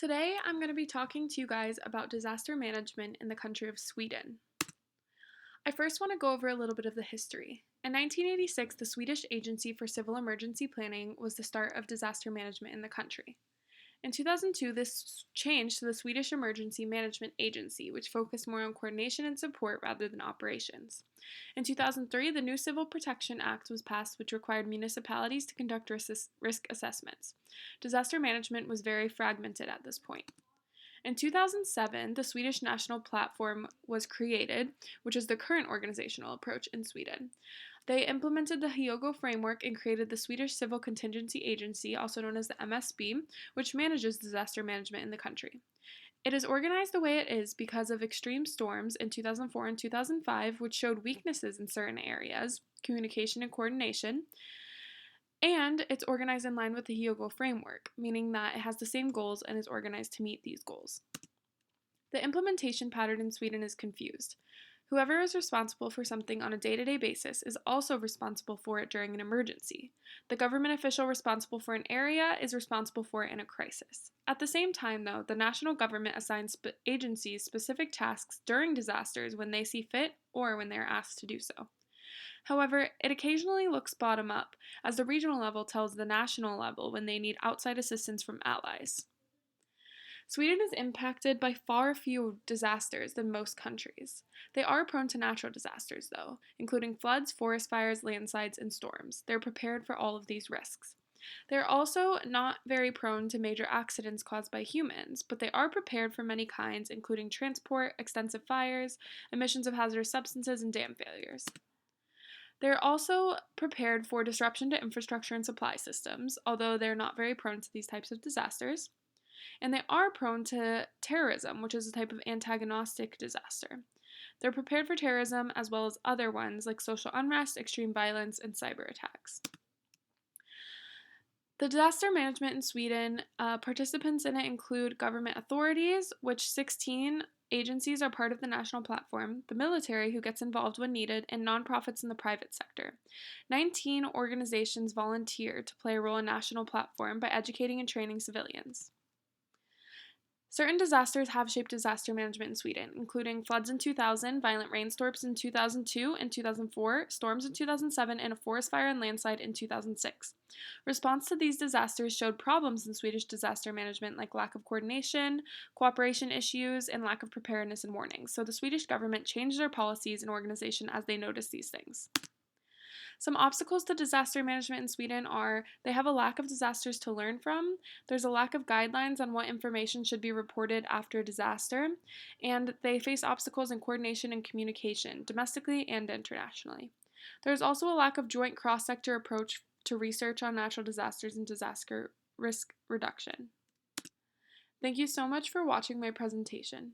Today, I'm going to be talking to you guys about disaster management in the country of Sweden. I first want to go over a little bit of the history. In 1986, the Swedish Agency for Civil Emergency Planning was the start of disaster management in the country. In 2002, this changed to the Swedish Emergency Management Agency, which focused more on coordination and support rather than operations. In 2003, the new Civil Protection Act was passed, which required municipalities to conduct risk assessments. Disaster management was very fragmented at this point. In 2007, the Swedish National Platform was created, which is the current organizational approach in Sweden. They implemented the Hyogo framework and created the Swedish Civil Contingency Agency, also known as the MSB, which manages disaster management in the country. It is organized the way it is because of extreme storms in 2004 and 2005, which showed weaknesses in certain areas, communication and coordination, and it's organized in line with the Hyogo framework, meaning that it has the same goals and is organized to meet these goals. The implementation pattern in Sweden is confused. Whoever is responsible for something on a day-to-day basis is also responsible for it during an emergency. The government official responsible for an area is responsible for it in a crisis. At the same time, though, the national government assigns agencies specific tasks during disasters when they see fit or when they are asked to do so. However, it occasionally looks bottom up, as the regional level tells the national level when they need outside assistance from allies. Sweden is impacted by far fewer disasters than most countries. They are prone to natural disasters, though, including floods, forest fires, landslides, and storms. They're prepared for all of these risks. They're also not very prone to major accidents caused by humans, but they are prepared for many kinds, including transport, extensive fires, emissions of hazardous substances, and dam failures. They're also prepared for disruption to infrastructure and supply systems, although they're not very prone to these types of disasters. And they are prone to terrorism, which is a type of antagonistic disaster. They're prepared for terrorism as well as other ones like social unrest, extreme violence, and cyber attacks. The disaster management in Sweden, participants in it include government authorities, which 16 agencies are part of the national platform, the military, who gets involved when needed, and nonprofits in the private sector. 19 organizations volunteer to play a role in national platform by educating and training civilians. Certain disasters have shaped disaster management in Sweden, including floods in 2000, violent rainstorms in 2002 and 2004, storms in 2007, and a forest fire and landslide in 2006. Response to these disasters showed problems in Swedish disaster management like lack of coordination, cooperation issues, and lack of preparedness and warnings, so the Swedish government changed their policies and organization as they noticed these things. Some obstacles to disaster management in Sweden are they have a lack of disasters to learn from, there's a lack of guidelines on what information should be reported after a disaster, and they face obstacles in coordination and communication, domestically and internationally. There's also a lack of joint cross-sector approach to research on natural disasters and disaster risk reduction. Thank you so much for watching my presentation.